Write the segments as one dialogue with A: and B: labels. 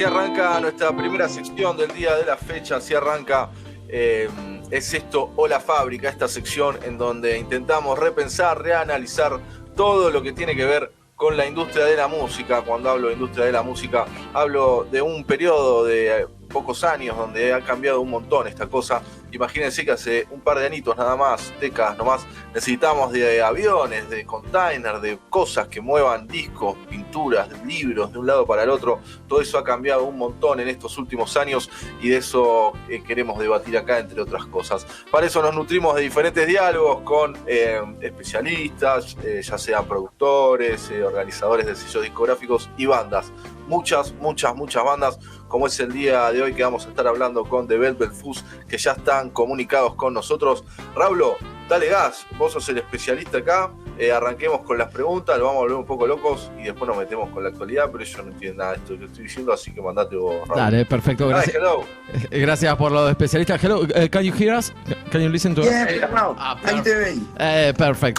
A: así arranca nuestra primera sección del día de la fecha, así arranca Es esto o la fábrica, esta sección en donde intentamos repensar, reanalizar todo lo que tiene que ver con la industria de la música. Cuando hablo de industria de la música, hablo de un periodo de pocos años donde ha cambiado un montón esta cosa. Imagínense que hace un par de añitos nada más, décadas nomás, necesitamos de aviones, de containers, de cosas que muevan discos, pinturas, libros de un lado para el otro. Todo eso ha cambiado un montón en estos últimos años y de eso queremos debatir acá, entre otras cosas. Para eso nos nutrimos de diferentes diálogos con especialistas, ya sean productores, organizadores de sellos discográficos y bandas. Muchas bandas, como es el día de hoy que vamos a estar hablando con The VELVET FUZZ, que ya están comunicados con nosotros. Raulo, dale gas, vos sos el especialista acá, arranquemos con las preguntas, lo vamos a volver un poco locos y después nos metemos con la actualidad, pero ellos no entienden nada de esto que estoy diciendo, así que mandate vos, Raulo.
B: Dale, perfecto, gracias. Gracias por lo de especialista. Hello, can you hear us? Can you listen to us?
C: Yeah, how you doing?
B: Perfect.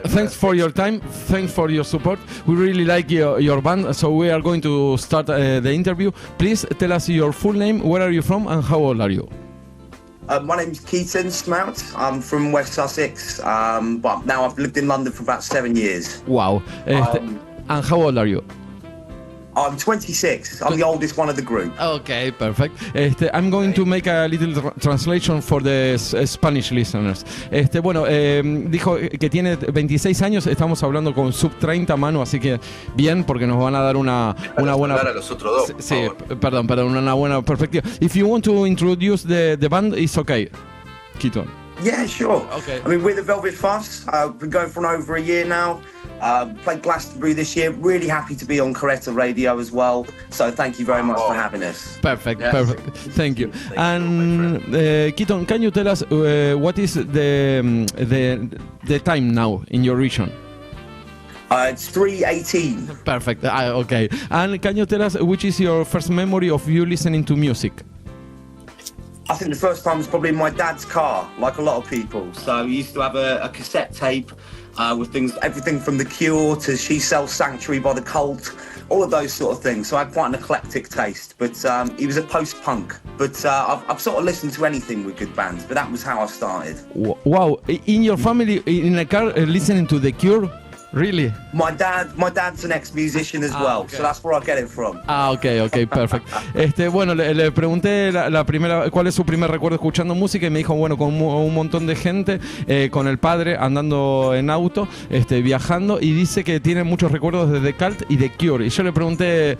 B: Thanks for your time, thanks for your support. We really like your band, so we are going to start the interview. Please tell us your full name, where are you from, and how old are you?
C: My name's Keaton Smout. I'm from West Sussex, but now I've lived in London for about 7 years.
B: Wow. And how old are you?
C: I'm 26. I'm the oldest one of the group.
B: Okay, perfect. I'm going to make a little translation for the Spanish listeners. Bueno, dijo que tiene 26 años, estamos hablando con sub 30 mano, así que bien, porque nos van a dar una buena...
A: a los otros dos,
B: sí, perdón, una buena perspectiva. If you want to introduce the band, it's okay. Keaton.
C: Yeah, sure.
B: Okay.
C: I mean, we're the VELVET FUZZ. We've been going for over a year now. Played Glastonbury this year. Really happy to be on Careta Radio as well. So thank you very much for having us.
B: Perfect. Thank you. And Keaton, can you tell us what is the time now in your region?
C: It's 3:18.
B: Perfect. Okay. And can you tell us which is your first memory of you listening to music?
C: I think the first time was probably in my dad's car, like a lot of people. So he used to have a cassette tape with everything from The Cure to She Sells Sanctuary by The Cult, all of those sort of things. So I had quite an eclectic taste, but he was a post-punk. But I've sort of listened to anything with good bands, but that was how I started.
B: Wow, in your family, in a car, listening to The Cure? Really?
C: My dad's an ex-musician as well, okay. So that's where I get it from.
B: Okay, perfect. Bueno, le pregunté la primera, cuál es su primer recuerdo escuchando música y me dijo, bueno, con un montón de gente, con el padre andando en auto, viajando, y dice que tiene muchos recuerdos de The Cult y The Cure. Y yo le pregunté,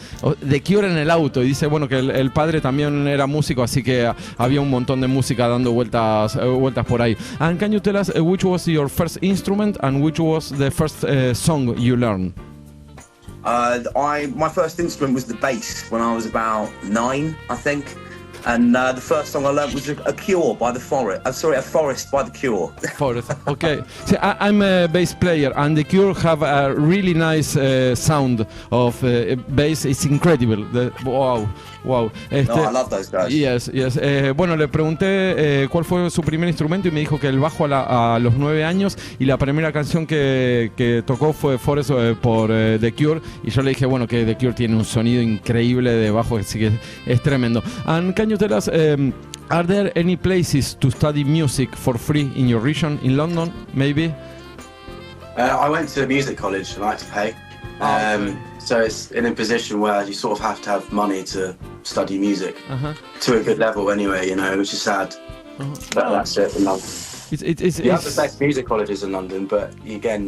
B: The Cure en el auto, y dice, bueno, que el padre también era músico, así que había un montón de música dando vueltas por ahí. And can you tell us which was your first instrument and which was the first song you learned?
C: My first instrument was the bass when I was about 9, I think. And the first song I learned was a Cure by the Forest. A Forest by the Cure.
B: Forest. Okay. See, I'm a bass player, and the Cure have a really nice sound of bass. It's incredible. Wow.
C: No, I love those guys.
B: Yes. Bueno, le pregunté cuál fue su primer instrumento y me dijo que el bajo a los 9 años, y la primera canción que tocó fue Forest por The Cure, y yo le dije, bueno, que The Cure tiene un sonido increíble de bajo, así que es tremendo. And can you tell us, are there any places to study music for free in your region, in London, maybe?
D: I went to a music college and I had to pay. So it's in a position where you sort of have to have money to study music to a good level anyway, which is sad. But that's it in London. You have the best music colleges in London, but again,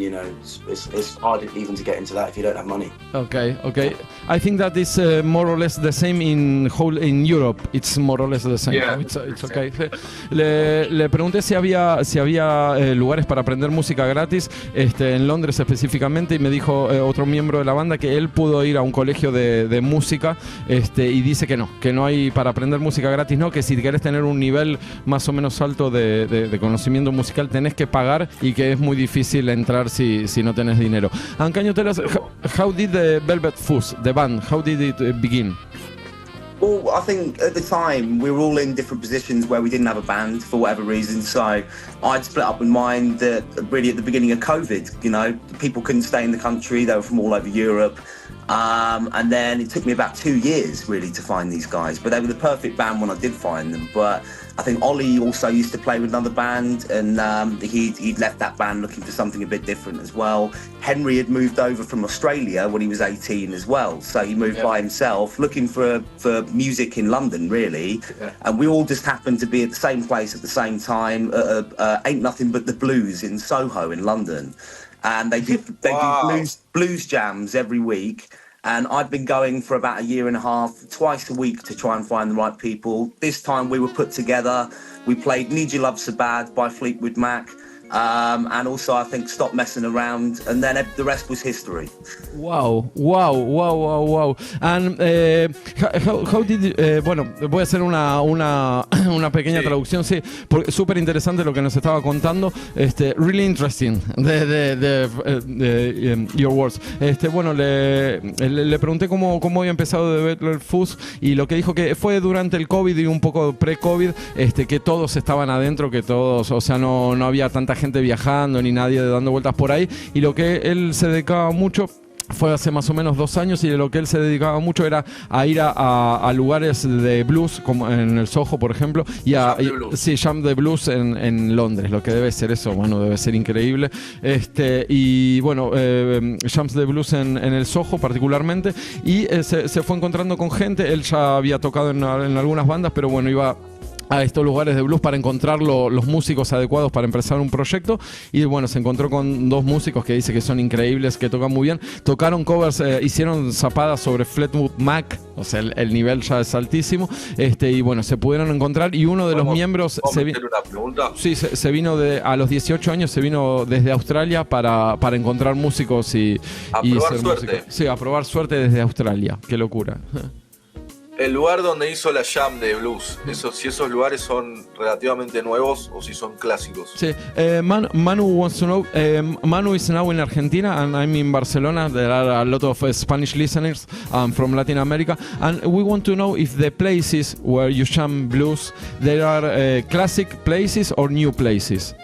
D: it's hard even to get into that if you don't have money.
B: Okay. I think that is more or less the same in Europe. It's more or less the same.
D: Yeah.
B: It's okay. Le pregunté si había lugares para aprender música gratis, en Londres específicamente, y me dijo otro miembro de la banda que él pudo ir a un colegio de música, y dice que no hay para aprender música gratis, no, que si querés tener un nivel más o menos alto de conocimiento musical tenés que pagar, y que es muy difícil entrar si no tenés dinero. And can you tell us how did the VELVET FUZZ, the band, how did it begin?
C: Well, I think at the time we were all in different positions where we didn't have a band for whatever reason. So I'd split up with mine really at the beginning of COVID. People couldn't stay in the country. They were from all over Europe. And then it took me about 2 years really to find these guys, but they were the perfect band when I did find them. But I think Ollie also used to play with another band, and he'd left that band looking for something a bit different as well. Henry had moved over from Australia when he was 18 as well, so he moved by himself looking for music in London really, and we all just happened to be at the same place at the same time, Ain't Nothing But the Blues in Soho in London, and they do blues jams every week. And I'd been going for about a year and a half, twice a week to try and find the right people. This time we were put together. We played Need Your Love So Bad by Fleetwood Mac. And also I think Stop Messing Around, and then the rest was history.
B: Wow. And how did bueno, voy a hacer una pequeña traducción, sí, porque súper interesante lo que nos estaba contando, really interesting your words. Bueno, le pregunté cómo había empezado de VELVET FUZZ, y lo que dijo que fue durante el COVID y un poco pre-COVID, que todos estaban adentro, que todos, o sea, no había tanta gente viajando ni nadie dando vueltas por ahí, y lo que él se dedicaba mucho fue hace más o menos 2 años, y de lo que él se dedicaba mucho era a ir a lugares de blues, como en el Soho, por ejemplo, y jam de blues en Londres, lo que debe ser eso, bueno, debe ser increíble. Y bueno, jams de blues en el Soho particularmente, y se fue encontrando con gente. Él ya había tocado en algunas bandas, pero bueno, iba a estos lugares de blues para encontrar los músicos adecuados para empezar un proyecto, y bueno, se encontró con 2 músicos que dice que son increíbles, que tocan muy bien, tocaron covers, hicieron zapadas sobre Fleetwood Mac, o sea, el nivel ya es altísimo, y bueno, se pudieron encontrar, y uno de los miembros se vino a los 18 años, se vino desde Australia para encontrar músicos y
A: probar
B: ser
A: suerte.
B: músico. Sí, a probar suerte desde Australia, qué locura.
A: El lugar donde hizo la jam de blues, si esos lugares son relativamente nuevos o si son clásicos.
B: Sí, Manu wants to know, Manu is now in Argentina and I'm in Barcelona. There are a lot of Spanish listeners from Latin America, and we want to know if the places where you jam blues, there are classic places or new places.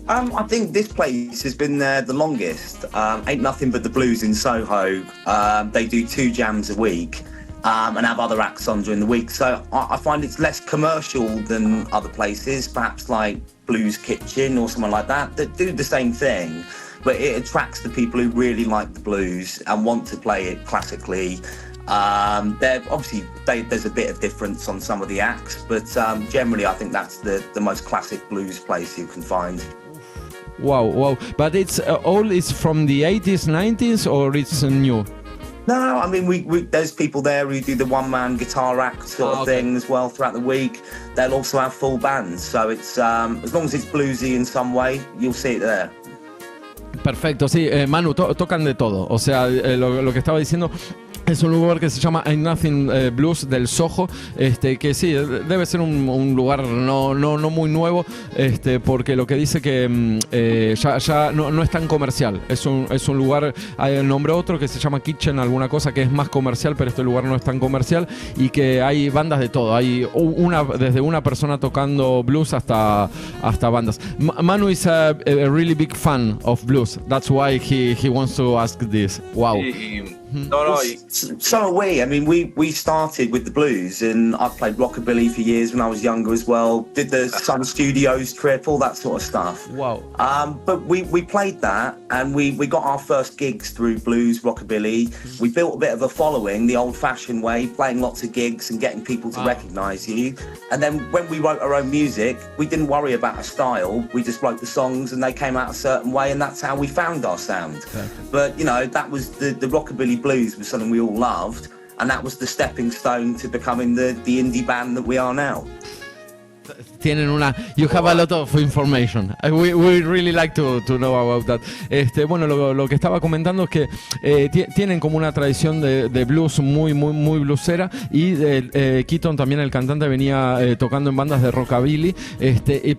C: I think this place has been there the longest. Ain't Nothing But the Blues in Soho. They do 2 jams a week. And have other acts on during the week. So I find it's less commercial than other places, perhaps like Blues Kitchen or someone like that do the same thing, but it attracts the people who really like the blues and want to play it classically. There's a bit of difference on some of the acts, but generally I think that's the most classic blues place you can find.
B: Wow. But it's from the 80s, 90s, or it's new?
C: No, I mean, there's people there who do the one-man guitar act sort of thing as well throughout the week. They'll also have full bands, so it's as long as it's bluesy in some way, you'll see it there.
B: Perfecto, sí, Manu, tocan de todo, o sea, lo que estaba diciendo. Es un lugar que se llama Ain't Nothing Blues del Soho, que sí, debe ser un lugar no muy nuevo, porque lo que dice que ya no es tan comercial. Es un lugar, nombró otro que se llama Kitchen, alguna cosa que es más comercial, pero este lugar no es tan comercial, y que hay bandas de todo. Hay desde una persona tocando blues hasta bandas. Manu is a really big fan of blues. That's why he wants to ask this. Wow.
C: So are we. I mean, we started with the blues, and I've played rockabilly for years when I was younger as well. Did the Sun Studios trip, all that sort of stuff.
B: Wow.
C: But we played that, and we got our first gigs through blues, rockabilly. We built a bit of a following the old-fashioned way, playing lots of gigs and getting people to recognise you. And then when we wrote our own music, we didn't worry about a style. We just wrote the songs, and they came out a certain way, and that's how we found our sound. Perfect. But, you know, that was the rockabilly blues was something we all loved, and that was the stepping stone to becoming the indie band that we are now.
B: You have a lot of information. We really like to know about that. Bueno, lo que estaba comentando es que tienen como una tradición de blues muy bluesera, y Keaton también, el cantante, venía tocando en bandas de rockabilly,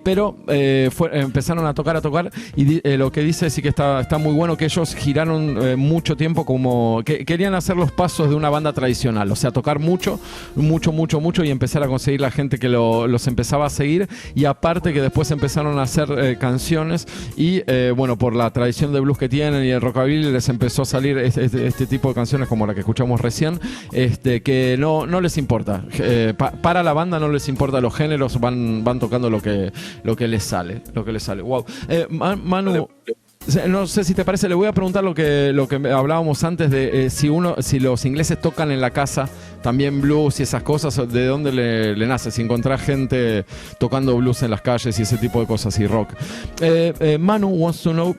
B: pero empezaron a tocar, y lo que dice sí que está muy bueno, que ellos giraron mucho tiempo como que querían hacer los pasos de una banda tradicional, o sea, tocar mucho y empezar a conseguir la gente que los empezara empezaba a seguir, y aparte que después empezaron a hacer canciones y bueno, por la tradición de blues que tienen y el rockabilly les empezó a salir este tipo de canciones como la que escuchamos recién, que no les importa, para la banda no les importa los géneros, van tocando lo que les sale, wow. Manu, no sé si te parece, le voy a preguntar lo que hablábamos antes de si los ingleses tocan en la casa también blues y esas cosas, ¿de dónde le nace? Si encontrás gente tocando blues en las calles y ese tipo de cosas y rock. Manu wants to know,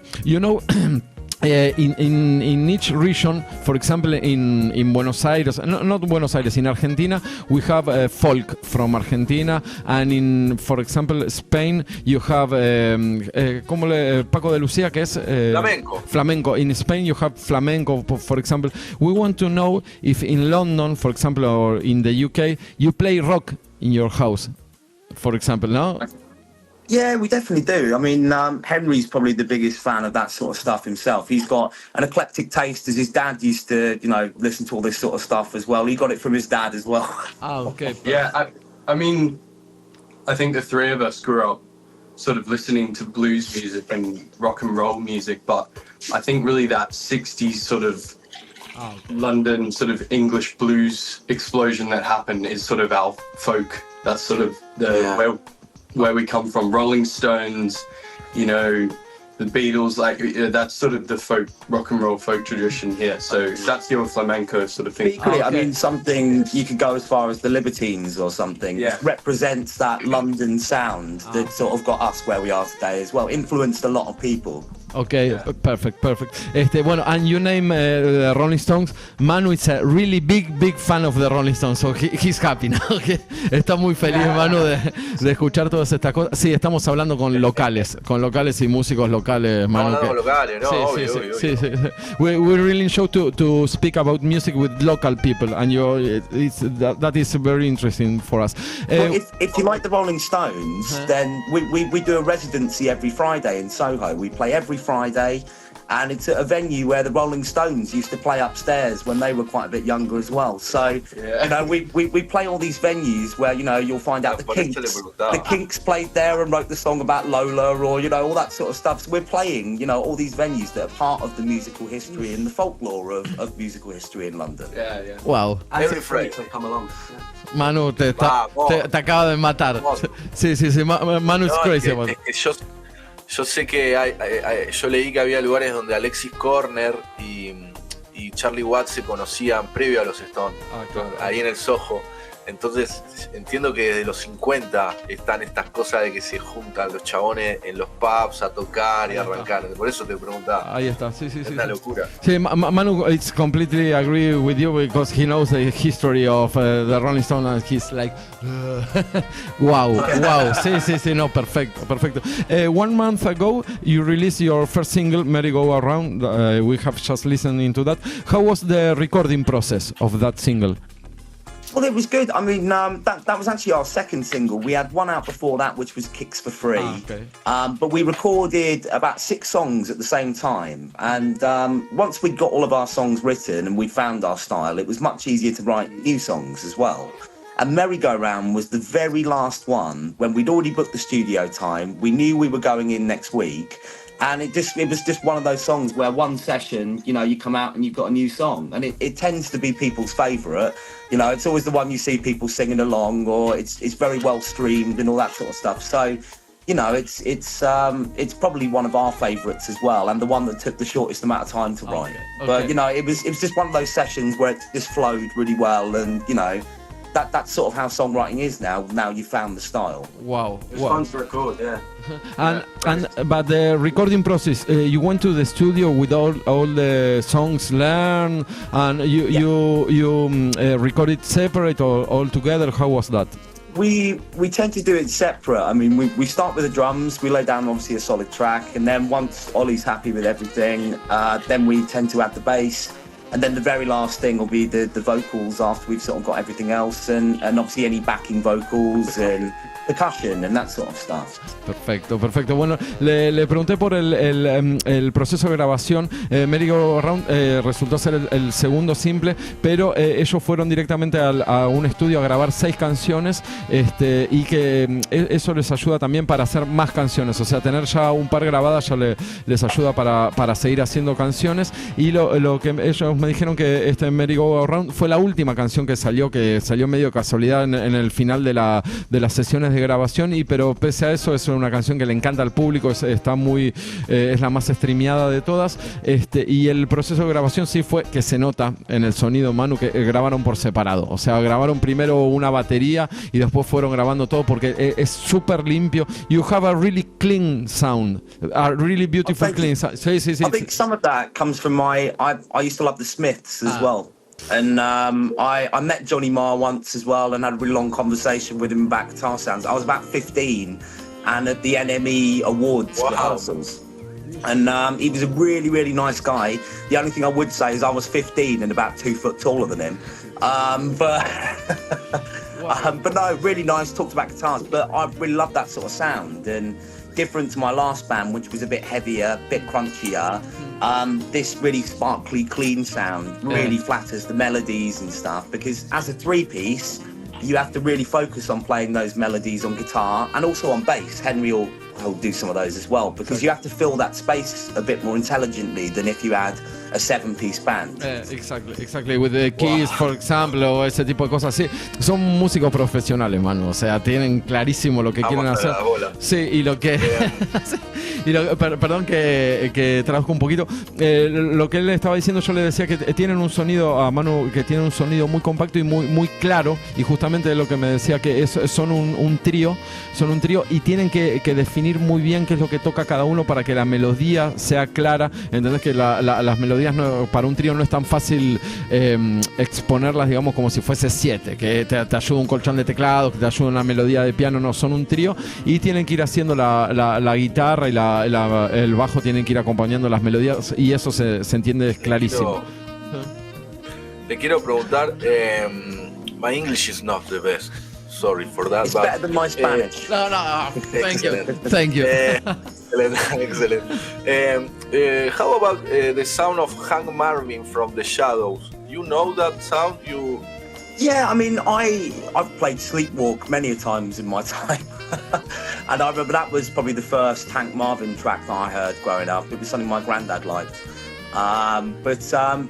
B: in each region, for example, in Buenos Aires, not Buenos Aires, in Argentina, we have folk from Argentina, and in, for example, Spain, you have Paco de Lucía, que es flamenco. In Spain, you have flamenco, for example. We want to know if in London, for example, or in the UK, you play rock in your house, for example, no?
C: Yeah, we definitely do. I mean, Henry's probably the biggest fan of that sort of stuff himself. He's got an eclectic taste, as his dad used to, listen to all this sort of stuff as well. He got it from his dad as well.
B: Oh, okay.
E: Yeah, I mean, I think the three of us grew up sort of listening to blues music and rock and roll music, but I think really that 60s sort of London sort of English blues explosion that happened is sort of our folk. That's sort of where we come from. Rolling Stones, the Beatles, that's sort of the folk, rock and roll folk tradition here. So that's your flamenco sort of thing.
C: Equally, I mean, something you could go as far as the Libertines or something.
E: Yeah.
C: Represents that London sound that sort of got us where we are today as well. Influenced a lot of people.
B: Okay, yeah. Perfect. Bueno, and you name the Rolling Stones. Manu is a really big fan of the Rolling Stones, so he's happy now. Está muy feliz, Manu, de escuchar todas estas cosas. Sí, estamos hablando con locales y músicos locales, Manu.
A: Locales, ¿no?
B: Sí, obvio. Sí. We really enjoy to speak about music with local people, and that is very interesting for us.
C: Well, if you like the Rolling Stones, then we do a residency every Friday in Soho. We play every Friday, and it's at a venue where the Rolling Stones used to play upstairs when they were quite a bit younger as well. So, we play all these venues where, you'll find out the Kinks played there and wrote the song about Lola, or, all that sort of stuff. So we're playing, all these venues that are part of the musical history and the folklore of musical history in London.
E: Yeah.
B: Wow.
D: Every free to come along.
B: Manu, te acaba de matar. Sí. Manu is crazy about it.
A: Yo sé que yo leí que había lugares donde Alexis Corner y Charlie Watts se conocían previo a los Stones, ahí en el Soho. Entonces entiendo que desde los 50 están estas cosas de que se juntan los chabones en los pubs a tocar y a arrancar. Por eso te preguntaba.
B: Ahí está, sí.
A: Es una locura.
B: Sí, Manu it's completely agree with you because he knows the history of the Rolling Stones and he's like, wow. Sí, no, perfecto. 1 month ago you released your first single, Merry Go Around. We have just listened into that. How was the recording process of that single?
C: Well, it was good. I mean, that was actually our second single. We had one out before that, which was Kicks for Free. But we recorded about 6 songs at the same time. And once we'd got all of our songs written and we found our style, it was much easier to write new songs as well. And Merry Go Round was the very last one when we'd already booked the studio time. We knew we were going in next week. And it was just one of those songs where one session, you come out and you've got a new song, and it tends to be people's favourite. It's always the one you see people singing along, or it's very well streamed and all that sort of stuff. So, it's probably one of our favourites as well, and the one that took the shortest amount of time to write.
B: Okay.
C: But it was just one of those sessions where it just flowed really well, and that's sort of how songwriting is now. Now you've found the style.
B: Wow.
D: It's fun to record, yeah.
B: But the recording process, you went to the studio with all the songs learned, and you recorded separate or all together. How was that?
C: We tend to do it separate. I mean, we start with the drums, we lay down obviously a solid track, and then once Ollie's happy with everything, then we tend to add the bass. And then the very last thing will be the vocals after we've sort of got everything else, and obviously any backing vocals and percussion and that sort of stuff.
B: Perfecto, perfecto. Bueno, le pregunté por el proceso de grabación. Merry Go Round resultó ser el segundo simple, pero ellos fueron directamente a un estudio a grabar 6 canciones, y que eso les ayuda también para hacer más canciones. O sea, tener ya un par grabadas ya les ayuda para seguir haciendo canciones. Y lo que ellos me dijeron que Merry Go Round fue la última canción que salió medio casualidad en el final de las sesiones de grabación, pero pese a eso es una canción que le encanta al público, está muy es la más streameada de todas, y el proceso de grabación sí fue que se nota en el sonido, Manu, que grabaron por separado. O sea, grabaron primero una batería y después fueron grabando todo, porque es súper limpio. You have a really clean sound, a really beautiful clean sound. Sí.
C: I think some of that comes from I used to love the Smiths as well. And I met Johnny Marr once as well and had a really long conversation with him about guitar sounds. I was about 15 and at the NME Awards rehearsals. And he was a really, really nice guy. The only thing I would say is I was 15 and about 2 foot taller than him. But no, really nice, talked about guitars. But I really love that sort of sound. And different to my last band, which was a bit heavier, a bit crunchier, this really sparkly, clean sound really flatters the melodies and stuff, because as a 3-piece, you have to really focus on playing those melodies on guitar and also on bass. Henry will do some of those as well, because you have to fill that space a bit more intelligently than if you had a 7-piece band.
B: Exactly, with the keys, for example, o ese tipo de cosas. Sí, son músicos profesionales, mano. O sea, tienen clarísimo lo que quieren hacer. Sí, y lo que... perdón que traduzco un poquito. Lo que él estaba diciendo, yo le decía que tienen un sonido, a Manu, que tiene un sonido muy compacto y muy claro, y justamente lo que me decía que son un trío, y tienen que definir muy bien qué es lo que toca cada uno para que la melodía sea clara. Entendés que las melodías para un trío no es tan fácil exponerlas, digamos, como si fuese 7, que te ayuda un colchón de teclado, que te ayuda una melodía de piano. No, son un trío y tienen que ir haciendo la guitarra y el bajo, tienen que ir acompañando las melodías, y eso se entiende clarísimo.
A: Te quiero preguntar, my English is not the best. Sorry for that.
C: It's better than my Spanish.
B: No. Thank you.
A: Excellent. How about the sound of Hank Marvin from The Shadows? You know that sound?
C: Yeah, I mean, I've played Sleepwalk many a times in my time. And I remember that was probably the first Hank Marvin track that I heard growing up. It was something my granddad liked.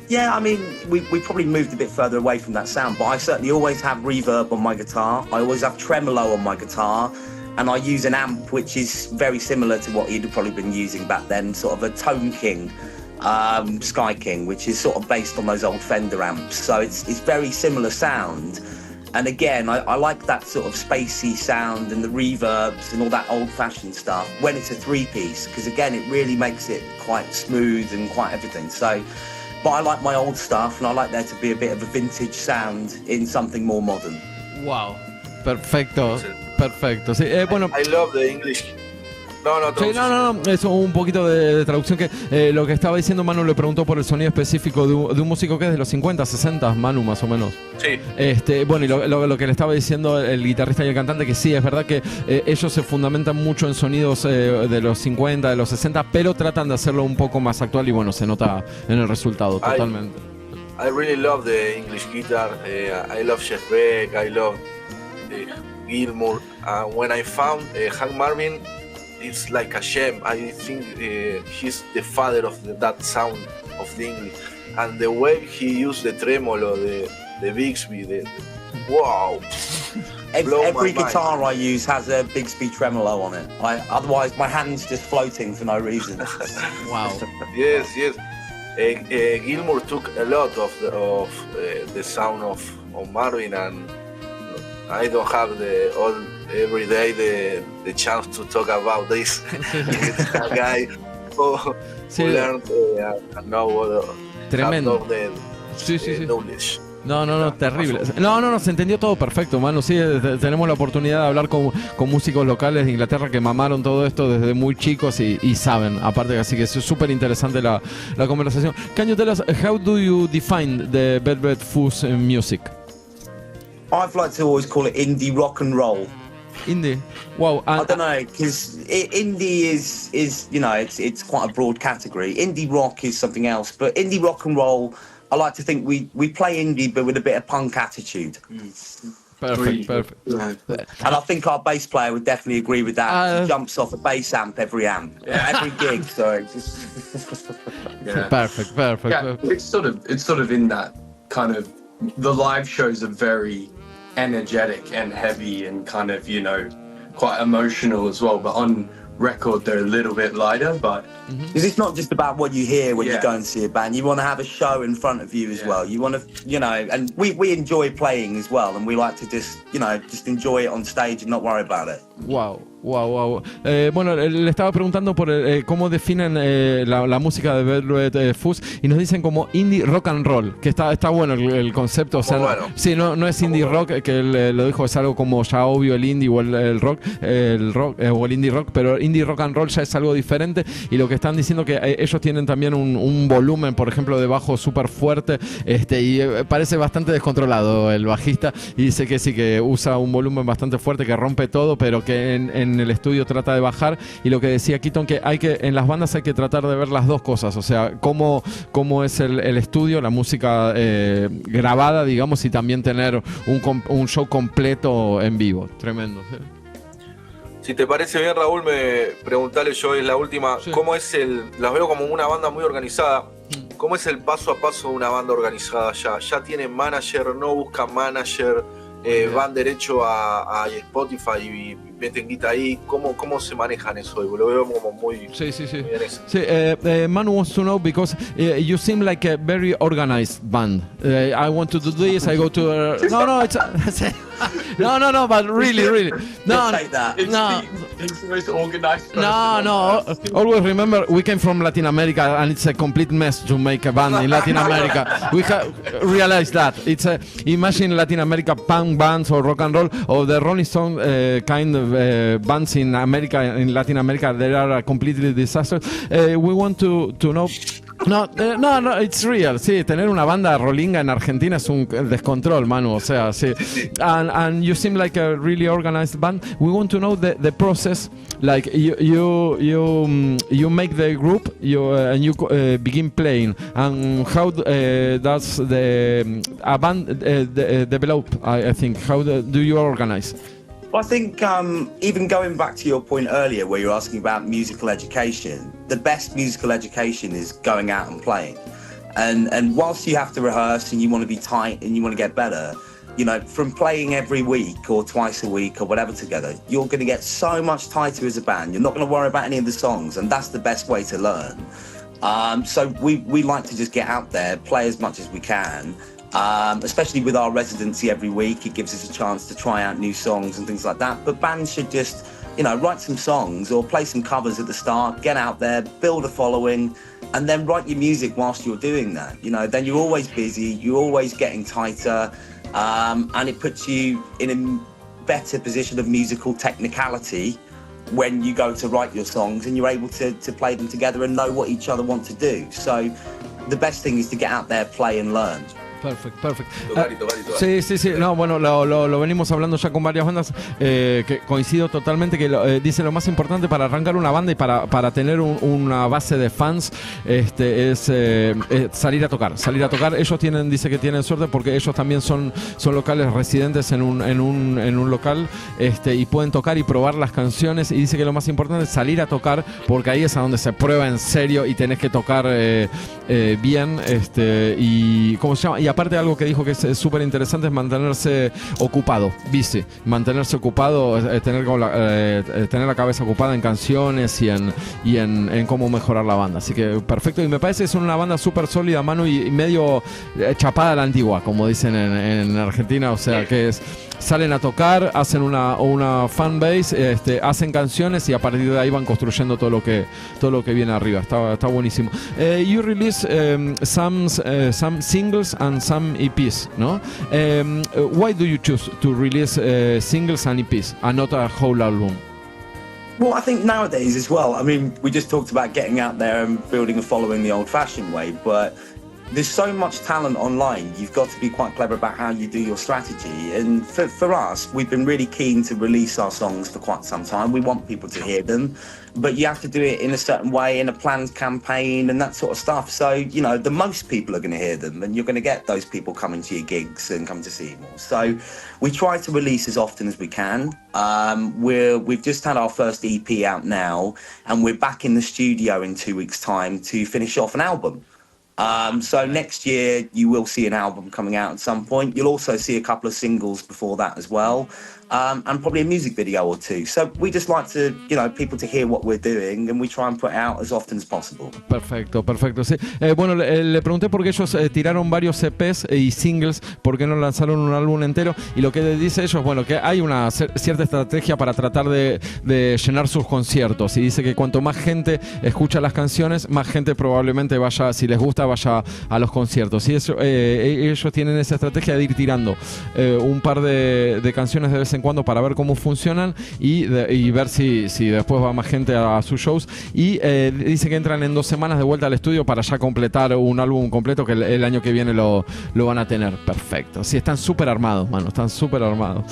C: Yeah, I mean, we probably moved a bit further away from that sound, but I certainly always have reverb on my guitar. I always have tremolo on my guitar, and I use an amp which is very similar to what he'd have probably been using back then, sort of a Tone King, Sky King, which is sort of based on those old Fender amps. So it's very similar sound. And again, I like that sort of spacey sound and the reverbs and all that old-fashioned stuff when it's a 3-piece, because again, it really makes it quite smooth and quite everything. So, but I like my old stuff, and I like there to be a bit of a vintage sound in something more modern.
B: Wow, perfecto. Sí, bueno.
A: I love the English.
B: No, eso, un poquito de traducción, que lo que estaba diciendo Manu, le preguntó por el sonido específico de un músico que es de los 50, 60, Manu, más o menos.
A: Sí.
B: Bueno, y lo que le estaba diciendo el guitarrista y el cantante, que sí, es verdad que ellos se fundamentan mucho en sonidos de los 50, de los 60, pero tratan de hacerlo un poco más actual, y bueno, se nota en el resultado totalmente.
A: I really love the English guitar. I love Jeff Beck, I love Gilmour. When I found Hank Marvin, it's like a shame. I think he's the father of that sound of the English, and the way he used the tremolo, the Bixby, wow.
C: Every guitar I use has a Bixby tremolo on it. Otherwise, my hand's just floating for no reason.
B: Wow.
A: Yes. Gilmour took a lot of the sound of Marvin, and I don't have every day the chance to talk about this. A guy who learned and know
B: tremendo.
A: The knowledge.
B: No, terrible. No, se entendió todo perfecto, Manu. Sí, tenemos la oportunidad de hablar con músicos locales de Inglaterra que mamaron todo esto desde muy chicos y saben, aparte, así que es súper interesante la conversación. Can you tell us, how do you define the Velvet Fuzz music?
C: I've liked to always call it indie rock and roll.
B: Indie, wow.
C: I don't know, because indie is it's quite a broad category. Indie rock is something else, but indie rock and roll, I like to think we play indie but with a bit of punk attitude.
B: Perfect.
C: And I think our bass player would definitely agree with that. He jumps off a bass amp every gig. So
E: yeah.
B: Perfect.
E: Yeah, it's sort of in that kind of, the live shows are very energetic and heavy and kind of, quite emotional as well, but on record they're a little bit lighter, but
C: because it's not just about what you hear when you go and see a band. You want to have a show in front of you as well. You want to, and we enjoy playing as well, and we like to just enjoy it on stage and not worry about it.
B: Wow. Bueno, le estaba preguntando por cómo definen la música de Velvet Fuzz y nos dicen como indie rock and roll, que está bueno el concepto, o sea,
A: bueno.
B: Sí, no es indie rock, que él lo dijo, es algo como ya obvio el indie o el rock o el indie rock, pero indie rock and roll ya es algo diferente, y lo que están diciendo que ellos tienen también un volumen, por ejemplo, de bajo súper fuerte, y parece bastante descontrolado el bajista, y dice que sí, que usa un volumen bastante fuerte, que rompe todo, pero que en el estudio trata de bajar, y lo que decía Keaton, que en las bandas hay que tratar de ver las dos cosas, o sea, cómo es el estudio, la música grabada, digamos, y también tener un show completo en vivo. Tremendo. ¿Sí?
A: Si te parece bien, Raúl, preguntale yo, es la última,
B: sí.
A: ¿Cómo es las veo como una banda muy organizada? ¿Cómo es el paso a paso de una banda organizada ya? ¿Ya tienen manager, no buscan manager? ¿Van derecho a Spotify y meten guita ahí? ¿Cómo se manejan eso? Lo veo como muy...
B: Sí.
A: Muy bien eso.
B: Sí, Manu wants to know because you seem like a very organized band. I want to do this, I go to... No, it's... no, but really. No,
E: It's the most organized person.
B: No. Always remember, we came from Latin America, and it's a complete mess to make a band in Latin America. We have realized that. It's imagine Latin America punk bands or rock and roll or the Rolling Stone kind of bands in Latin America. They are completely disastrous. We want to know. No, it's real. Sí, tener una banda rollinga en Argentina es un descontrol, Manu. O sea, sí. And you seem like a really organized band. We want to know the process. Like you make the group, and you begin playing. And how does a band develop? I think. How do you organize?
C: I think even going back to your point earlier where you're asking about musical education, the best musical education is going out and playing. And whilst you have to rehearse and you want to be tight and you want to get better, from playing every week or twice a week or whatever together, you're going to get so much tighter as a band. You're not going to worry about any of the songs, and that's the best way to learn. So we like to just get out there, play as much as we can. Especially with our residency every week, it gives us a chance to try out new songs and things like that. But bands should just, write some songs or play some covers at the start, get out there, build a following, and then write your music whilst you're doing that. Then you're always busy, you're always getting tighter, and it puts you in a better position of musical technicality when you go to write your songs, and you're able to play them together and know what each other want to do. So the best thing is to get out there, play and learn.
B: Perfect.
A: Tocar.
B: Sí. No, bueno, lo venimos hablando ya con varias bandas, que coincido totalmente, que dice lo más importante para arrancar una banda y para tener una base de fans es salir a tocar. Ellos dice que tienen suerte porque ellos también son locales residentes en un local, y pueden tocar y probar las canciones, y dice que lo más importante es salir a tocar porque ahí es a donde se prueba en serio y tenés que tocar bien, y ¿cómo se llama? Y aparte algo que dijo que es súper interesante es mantenerse ocupado, busy, mantenerse ocupado, tener la cabeza ocupada en canciones y en cómo mejorar la banda. Así que perfecto, y me parece que es una banda súper sólida, Manu, y medio chapada a la antigua, como dicen en Argentina, o sea que salen a tocar, hacen una fan base, hacen canciones y a partir de ahí van construyendo todo lo que viene arriba. Está buenísimo. You release some singles and and some EPs, no? Why do you choose to release singles and EPs and not a whole album?
C: Well, I think nowadays as well, I mean, we just talked about getting out there and building a following the old-fashioned way, but there's so much talent online. You've got to be quite clever about how you do your strategy. And for us, we've been really keen to release our songs for quite some time. We want people to hear them, but you have to do it in a certain way, in a planned campaign and that sort of stuff. So, you know, the most people are going to hear them and you're going to get those people coming to your gigs and come to see you more. So we try to release as often as we can. We've just had our first EP out now and we're back in the studio in 2 weeks' time to finish off an album. So next year you will see an album coming out at some point. You'll also see a couple of singles before that as well, and probably a music video or two. So we just like to, you know, people to hear what we're doing and we try and put it out as often as possible.
B: Perfecto, perfecto. Sí. Bueno, le pregunté por qué ellos tiraron varios EPs y singles, por qué no lanzaron un álbum entero, y lo que dice ellos, bueno, que hay una cierta estrategia para tratar de llenar sus conciertos, y dice que cuanto más gente escucha las canciones, más gente probablemente vaya, si les gusta, vaya a los conciertos. Y eso, ellos tienen esa estrategia de ir tirando un par de canciones de vez en cuando para ver cómo funcionan y ver si después va más gente a sus shows. Y dice que entran en 2 semanas de vuelta al estudio para ya completar un álbum completo que el año que viene lo van a tener. Perfecto. Sí, están súper armados, mano. Están súper armados.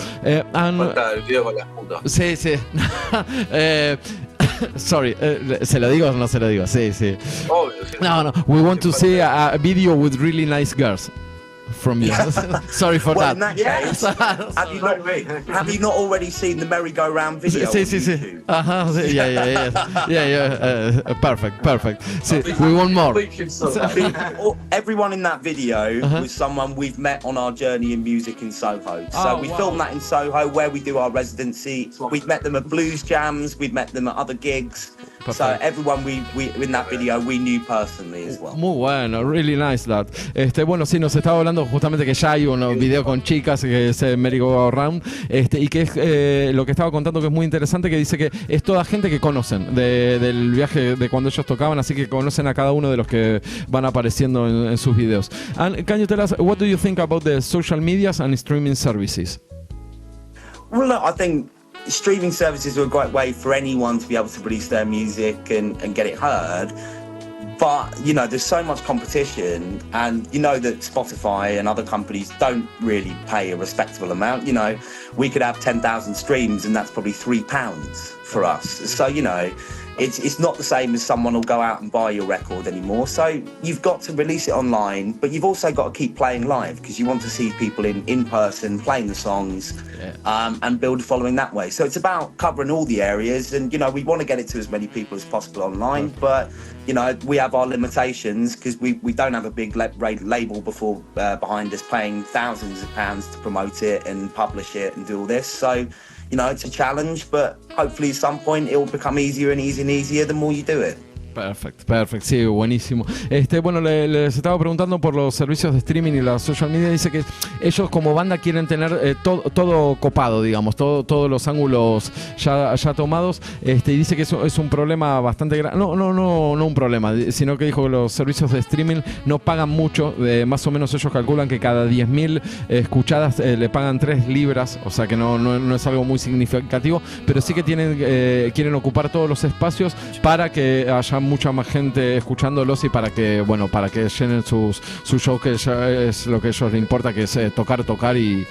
A: Falta el video con las putas.
B: Sí, sí. Sorry, ¿se lo digo o no se lo digo? Sí, sí.
A: Obvio, sí.
B: No. We want to see a video with really nice girls from you. Sorry for
C: well,
B: that.
C: In that case, have you not already seen the merry-go-round video?
B: Sí. Sí. Yeah. Perfect. Sí, we want more.
C: Everyone in that video was someone we've met on our journey in music in Soho. So we filmed that in Soho, where we do our residency. We've met them at blues jams. We've met them at other gigs. Perfect. So everyone we in that video we knew personally as well.
B: Muy bueno, really nice that. Bueno, sí, nos estaba hablando justamente que ya hay un video con chicas que es Merry Go Round, y que es lo que estaba contando, que es muy interesante, que dice que es toda gente que conocen del viaje de cuando ellos tocaban, así que conocen a cada uno de los que van apareciendo en sus videos. And can you tell us what do you think about the social medias and streaming services?
C: Well, look, I think streaming services are a great way for anyone to be able to release their music and get it heard. But, you know, there's so much competition, and you know that Spotify and other companies don't really pay a respectable amount. You know, we could have 10,000 streams and that's probably £3 for us. So, you know, it's not the same as someone will go out and buy your record anymore. So you've got to release it online, but you've also got to keep playing live because you want to see people in person playing the songs, and build a following that way. So it's about covering all the areas, and, you know, we want to get it to as many people as possible online, but, you know, we have our limitations because we don't have a big label behind us paying thousands of pounds to promote it and publish it and do all this. So, you know, it's a challenge, but hopefully at some point it will become easier and easier the more you do it.
B: Perfecto, sí, buenísimo. Bueno, les estaba preguntando por los servicios de streaming y la social media. Dice que ellos como banda quieren tener todo copado, digamos, todos los ángulos ya tomados. Y dice que eso es un problema bastante grande. No un problema, sino que dijo que los servicios de streaming no pagan mucho. Más o menos ellos calculan que cada 10.000 escuchadas le pagan 3 libras, o sea que no es algo muy significativo, pero sí que quieren ocupar todos los espacios para que haya mucha más gente escuchándolos y para que llenen sus shows, que ya es lo que a ellos les importa, que es tocar y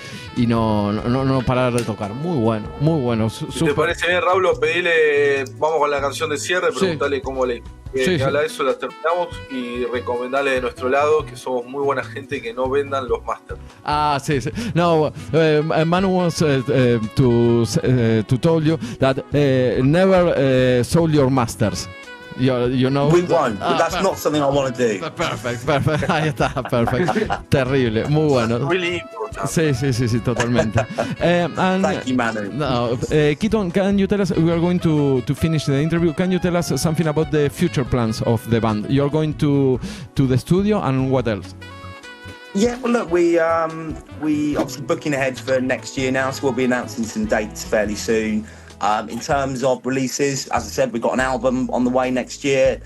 B: no parar de tocar. Muy bueno.
A: Si te parece bien, Raúl, vamos con la canción de cierre, preguntarle cómo le habla eso, la terminamos, y recomendarle de nuestro lado que somos muy buena gente, que no vendan los masters.
B: Sí. No, Manu wants to tell you that never sold your masters. You know,
C: we won't, but that's not something I want to do.
B: Perfect. Ahí está, perfect. Terrible, muy bueno.
A: Really important.
B: Sí, totalmente.
C: Thank you, Manu.
B: No, Keaton, can you tell us, we are going to finish the interview, can you tell us something about the future plans of the band? You're going to the studio, and what else?
C: Yeah, well, look, we obviously booking ahead for next year now, so we'll be announcing some dates fairly soon. In terms of releases, as I said, we've got an album on the way next year.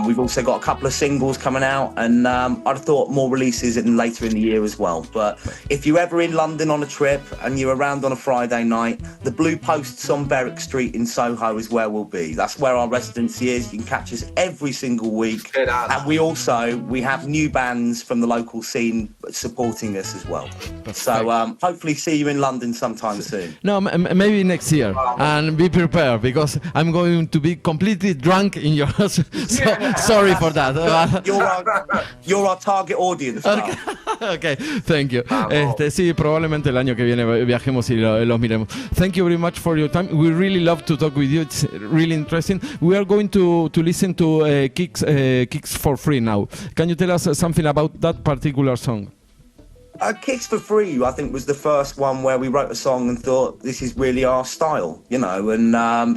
C: We've also got a couple of singles coming out, and I'd have thought more releases later in the year as well. But if you're ever in London on a trip and you're around on a Friday night, the Blue Posts on Berwick Street in Soho is where we'll be. That's where our residency is. You can catch us every single week. And we have new bands from the local scene supporting us as well. So hopefully see you in London sometime soon.
B: No, maybe next year. And be prepared, because I'm going to be completely drunk in your house. Sorry for that.
C: You're our target audience.
B: Okay, thank you. Sí, probablemente el año que viene viajemos y los miremos. Thank you very much for your time. We really love to talk with you. It's really interesting. We are going to listen to Kicks for Free now. Can you tell us something about that particular song?
C: Kicks for Free, I think, was the first one where we wrote a song and thought, this is really our style, you know, and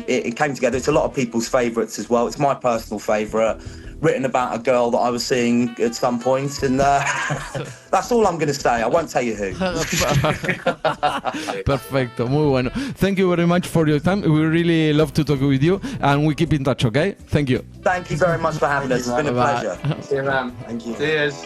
C: it came together. It's a lot of people's favourites as well. It's my personal favourite, written about a girl that I was seeing at some point, and that's all I'm going to say. I won't tell you who.
B: Perfecto, muy bueno. Thank you very much for your time. We really love to talk with you, and we keep in touch, okay? Thank you.
C: Thank you very much for having us. It's been a pleasure.
E: See you, man.
C: Thank you.
E: Cheers.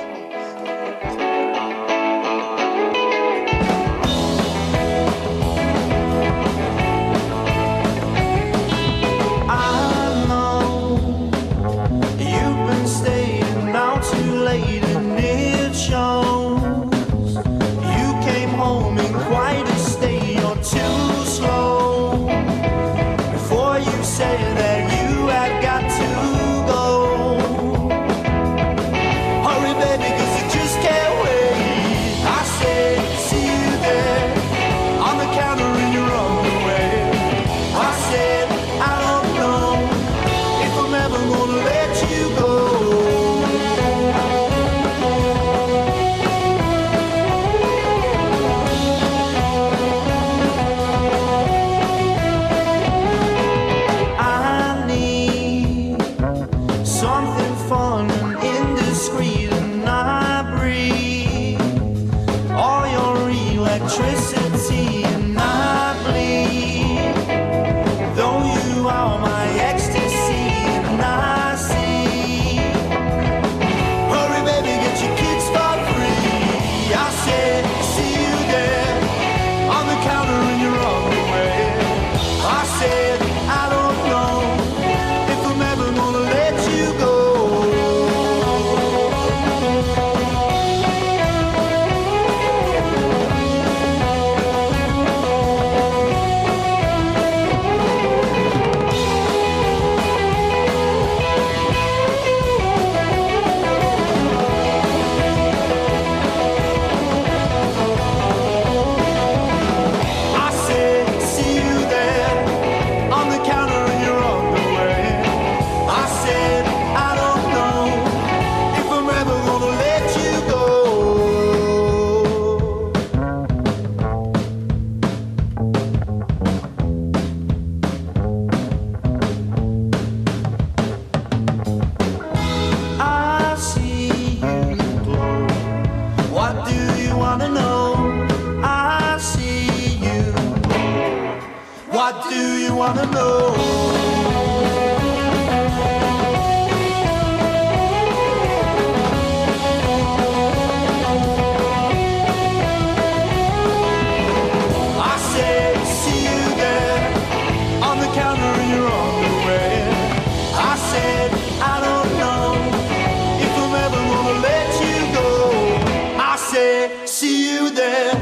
F: See you there.